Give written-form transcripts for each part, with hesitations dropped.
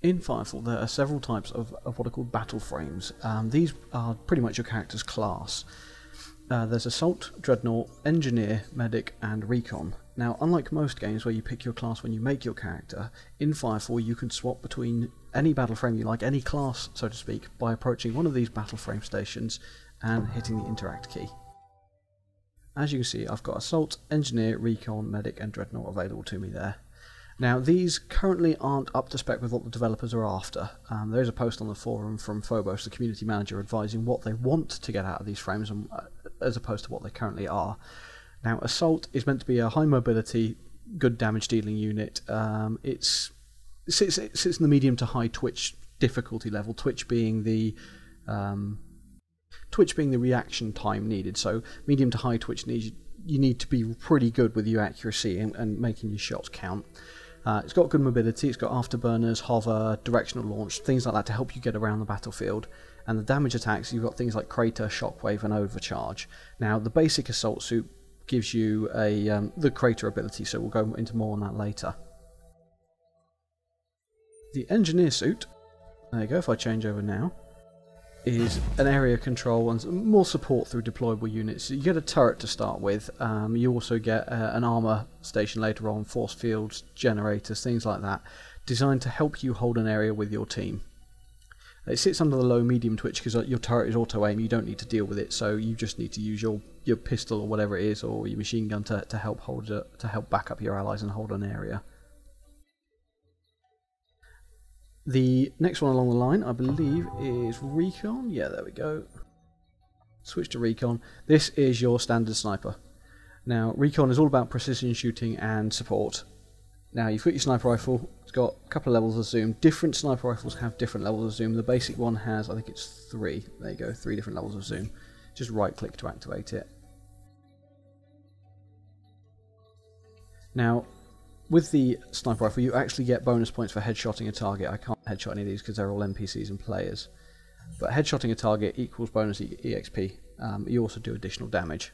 In FireFall there are several types of what are called Battleframes. These are pretty much your character's class. There's Assault, Dreadnought, Engineer, Medic and Recon. Now, unlike most games where you pick your class when you make your character, in FireFall you can swap between any Battleframe you like, any class so to speak, by approaching one of these Battleframe stations and hitting the Interact key. As you can see, I've got Assault, Engineer, Recon, Medic and Dreadnought available to me there. Now, these currently aren't up to spec with what the developers are after. There's a post on the forum from Phobos, the community manager, advising what they want to get out of these frames as opposed to what they currently are. Now, Assault is meant to be a high mobility, good damage dealing unit. It sits in the medium to high Twitch difficulty level, Twitch being the reaction time needed. So medium to high Twitch needs, you need to be pretty good with your accuracy and making your shots count. It's got good mobility, it's got afterburners, hover, directional launch, things like that to help you get around the battlefield. And the damage attacks, you've got things like Crater, Shockwave and Overcharge. Now, the basic Assault suit gives you the Crater ability, so we'll go into more on that later. The Engineer suit, there you go, if I change over now, is an area control and more support through deployable units. So you get a turret to start with, you also get an armour station later on, force fields, generators, things like that, designed to help you hold an area with your team. It sits under the low medium twitch because your turret is auto aim, you don't need to deal with it, so you just need to use your pistol or whatever it is, or your machine gun to help back up your allies and hold an area. The next one along the line, I believe, is Recon. Yeah, there we go. Switch to Recon. This is your standard sniper. Now, Recon is all about precision shooting and support. Now, you've got your sniper rifle. It's got a couple of levels of zoom. Different sniper rifles have different levels of zoom. The basic one has, I think it's 3. There you go, 3 different levels of zoom. Just right-click to activate it. Now, with the sniper rifle, you actually get bonus points for headshotting a target. I can't headshot any of these because they're all NPCs and players. But headshotting a target equals bonus EXP. You also do additional damage.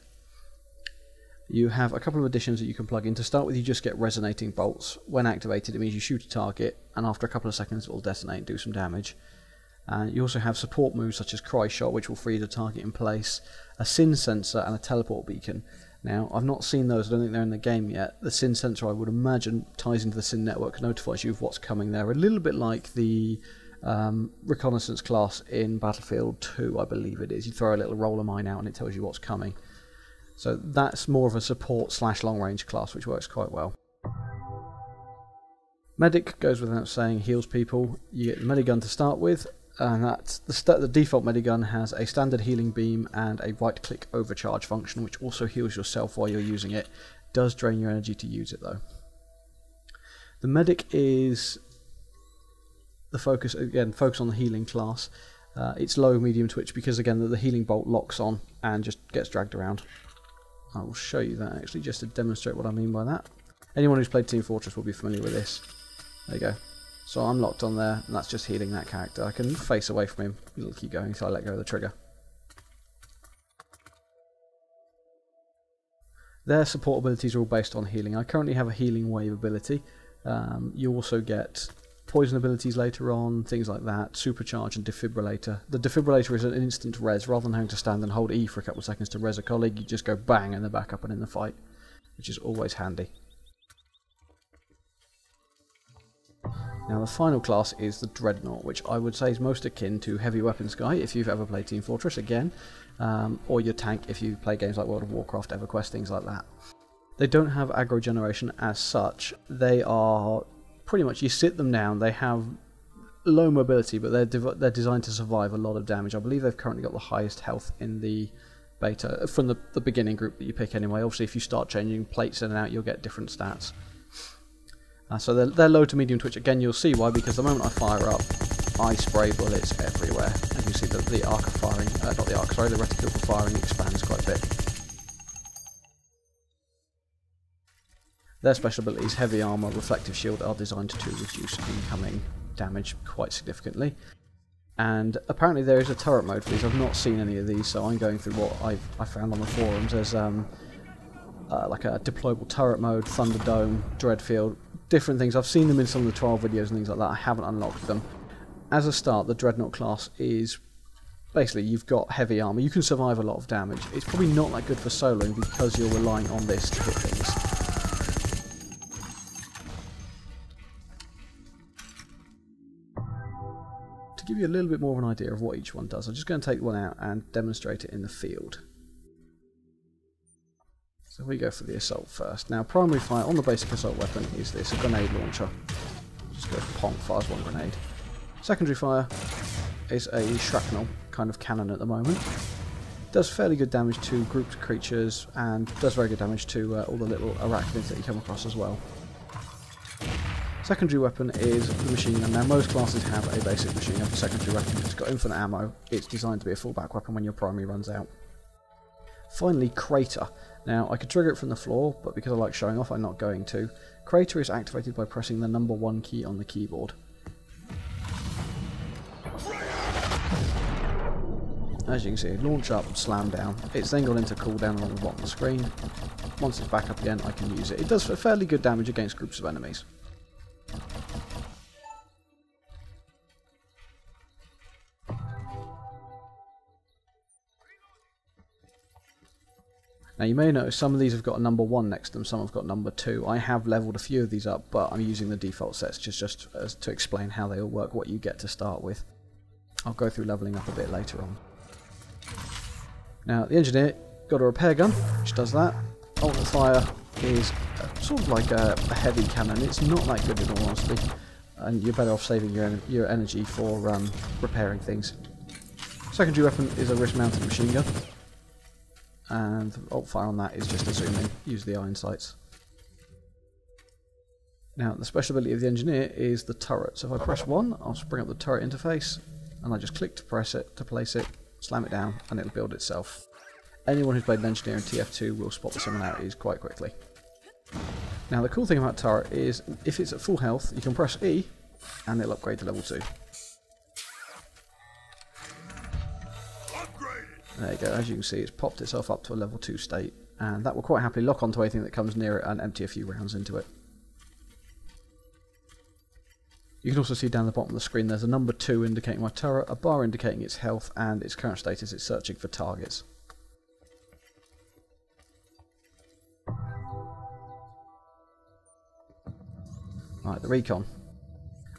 You have a couple of additions that you can plug in. To start with, you just get resonating bolts. When activated, it means you shoot a target, and after a couple of seconds it will detonate and do some damage. You also have support moves such as Cry Shot, which will freeze a target in place, a Sin Sensor and a Teleport Beacon. Now, I've not seen those, I don't think they're in the game yet. The Sin Sensor, I would imagine, ties into the Sin Network, notifies you of what's coming there. A little bit like the Reconnaissance class in Battlefield 2, I believe it is. You throw a little roller mine out and it tells you what's coming. So that's more of a support / long range class, which works quite well. Medic goes without saying, heals people. You get the Medigun to start with, and that's the default Medigun has a standard healing beam and a right-click overcharge function, which also heals yourself while you're using it. Does drain your energy to use it though. The Medic is the focus on the healing class. It's low medium twitch because again the healing bolt locks on and just gets dragged around. I will show you that actually just to demonstrate what I mean by that. Anyone who's played Team Fortress will be familiar with this. There you go. So I'm locked on there, and that's just healing that character. I can face away from him, it'll keep going until I let go of the trigger. Their support abilities are all based on healing. I currently have a healing wave ability. You also get poison abilities later on, things like that, supercharge and defibrillator. The defibrillator is an instant res. Rather than having to stand and hold E for a couple of seconds to res a colleague, you just go bang and they're back up and in the fight, which is always handy. Now the final class is the Dreadnought, which I would say is most akin to Heavy Weapons Guy if you've ever played Team Fortress again, or your tank if you play games like World of Warcraft, EverQuest, things like that. They don't have aggro generation as such. They are pretty much, you sit them down, they have low mobility, but they're designed to survive a lot of damage. I believe they've currently got the highest health in the beta, from the beginning group that you pick anyway. Obviously if you start changing plates in and out, you'll get different stats. So they're low to medium twitch. Again, you'll see why, because the moment I fire up, I spray bullets everywhere. And you see that the arc of firing, not the arc, sorry, the reticle for firing expands quite a bit. Their special abilities, heavy armour, reflective shield, are designed to reduce incoming damage quite significantly. And apparently there is a turret mode for these. I've not seen any of these, so I'm going through what I found on the forums as like a deployable turret mode, Thunderdome, Dreadfield, different things. I've seen them in some of the trial videos and things like that. I haven't unlocked them. As a start, the Dreadnought class is basically you've got heavy armour. You can survive a lot of damage. It's probably not that good for soloing because you're relying on this to hit things. To give you a little bit more of an idea of what each one does, I'm just going to take one out and demonstrate it in the field. So we go for the assault first. Now, primary fire on the basic assault weapon is this, a grenade launcher. Just goes ponk, fires one grenade. Secondary fire is a shrapnel kind of cannon at the moment. Does fairly good damage to grouped creatures and does very good damage to all the little arachnids that you come across as well. Secondary weapon is the machine gun. Now most classes have a basic machine gun for secondary weapon. It's got infinite ammo. It's designed to be a fallback weapon when your primary runs out. Finally, Crater. Now I could trigger it from the floor, but because I like showing off I'm not going to. Crater is activated by pressing the number 1 key on the keyboard. As you can see, launch up, slam down. It's then gone into cooldown along the bottom of the screen. Once it's back up again I can use it. It does fairly good damage against groups of enemies. Now you may notice some of these have got a number 1 next to them, some have got number 2. I have leveled a few of these up, but I'm using the default sets just to explain how they all work, what you get to start with. I'll go through leveling up a bit later on. Now the engineer got a repair gun, which does that. Alternate fire is sort of like a heavy cannon. It's not that good in all honesty, and you're better off saving your energy for repairing things. Secondary weapon is a wrist-mounted machine gun. And alt fire on that is just to zoom in, use the iron sights. Now the special ability of the engineer is the turret. So if I press 1, I'll bring up the turret interface, and I just click to press it, to place it, slam it down, and it'll build itself. Anyone who's played an engineer in TF2 will spot the similarities quite quickly. Now the cool thing about turret is, if it's at full health, you can press E, and it'll upgrade to level 2. There you go, as you can see it's popped itself up to a level 2 state, and that will quite happily lock onto anything that comes near it and empty a few rounds into it. You can also see down the bottom of the screen there's a number 2 indicating my turret, a bar indicating its health, and its current status is searching for targets. Right, the recon.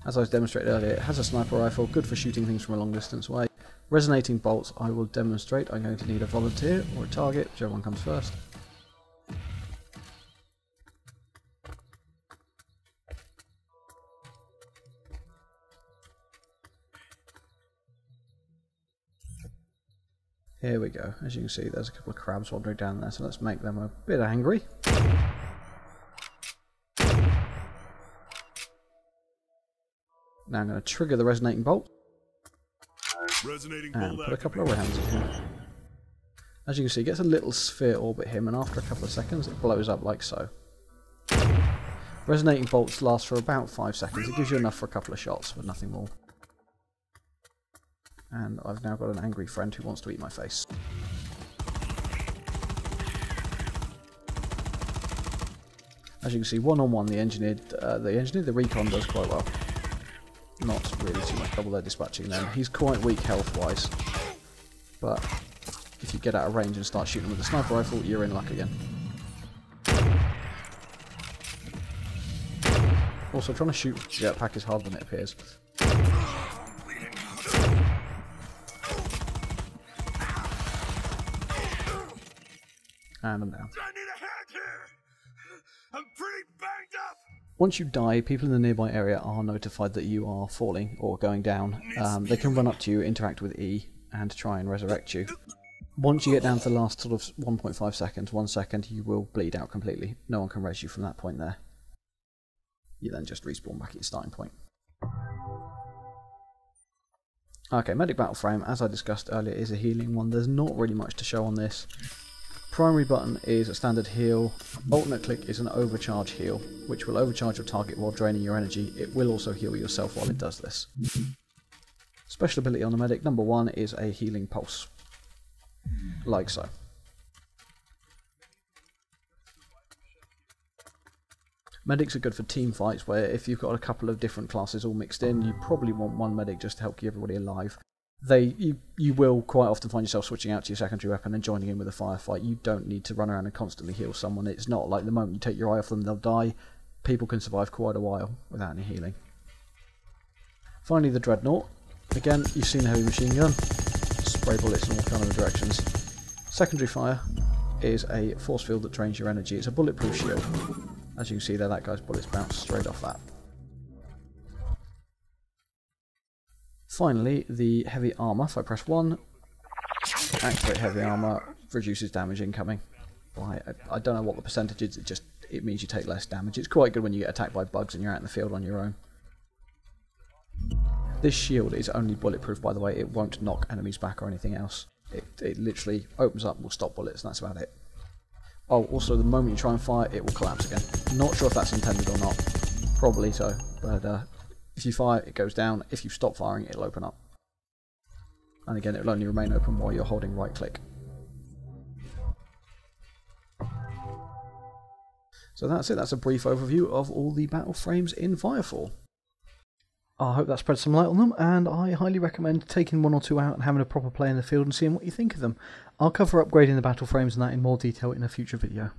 As I was demonstrated earlier, it has a sniper rifle, good for shooting things from a long distance away. Resonating bolts I will demonstrate. I'm going to need a volunteer or a target, whichever one comes first. Here we go. As you can see there's a couple of crabs wandering down there, so let's make them a bit angry. Now I'm going to trigger the resonating bolt. And put a couple of rounds in here. As you can see, it gets a little sphere orbit him, and after a couple of seconds it blows up like so. Resonating bolts last for about 5 seconds. It gives you enough for a couple of shots, but nothing more. And I've now got an angry friend who wants to eat my face. As you can see, one-on-one the recon does quite well. Not really too much trouble there dispatching them. He's quite weak health-wise, but if you get out of range and start shooting with a sniper rifle, you're in luck again. Also, trying to shoot jetpack is harder than it appears. And I'm down. Once you die, people in the nearby area are notified that you are falling or going down. They can run up to you, interact with E, and try and resurrect you. Once you get down to the last sort of 1.5 seconds, 1 second, you will bleed out completely. No one can res you from that point there. You then just respawn back at your starting point. Okay, Medic Battleframe, as I discussed earlier, is a healing one. There's not really much to show on this. Primary button is a standard heal. Alternate click is an overcharge heal, which will overcharge your target while draining your energy. It will also heal yourself while it does this. Special ability on the medic, number 1, is a healing pulse. Like so. Medics are good for team fights, where if you've got a couple of different classes all mixed in, you probably want one medic just to help keep everybody alive. You will quite often find yourself switching out to your secondary weapon and joining in with a firefight. You don't need to run around and constantly heal someone. It's not like the moment you take your eye off them, they'll die. People can survive quite a while without any healing. Finally, the Dreadnought. Again, you've seen the heavy machine gun. Spray bullets in all kind of directions. Secondary fire is a force field that drains your energy. It's a bulletproof shield. As you can see there, that guy's bullets bounce straight off that. Finally, the heavy armour. If I press 1, activate heavy armour, reduces damage incoming. I don't know what the percentage is, it means you take less damage. It's quite good when you get attacked by bugs and you're out in the field on your own. This shield is only bulletproof, by the way. It won't knock enemies back or anything else. It literally opens up, will stop bullets, and that's about it. Oh, also the moment you try and fire, it will collapse again. Not sure if that's intended or not. Probably so, but if you fire, it goes down. If you stop firing, it'll open up. And again, it will only remain open while you're holding right click. So that's it. That's a brief overview of all the battle frames in FireFall. I hope that spread some light on them, and I highly recommend taking one or two out and having a proper play in the field and seeing what you think of them. I'll cover upgrading the battle frames and that in more detail in a future video.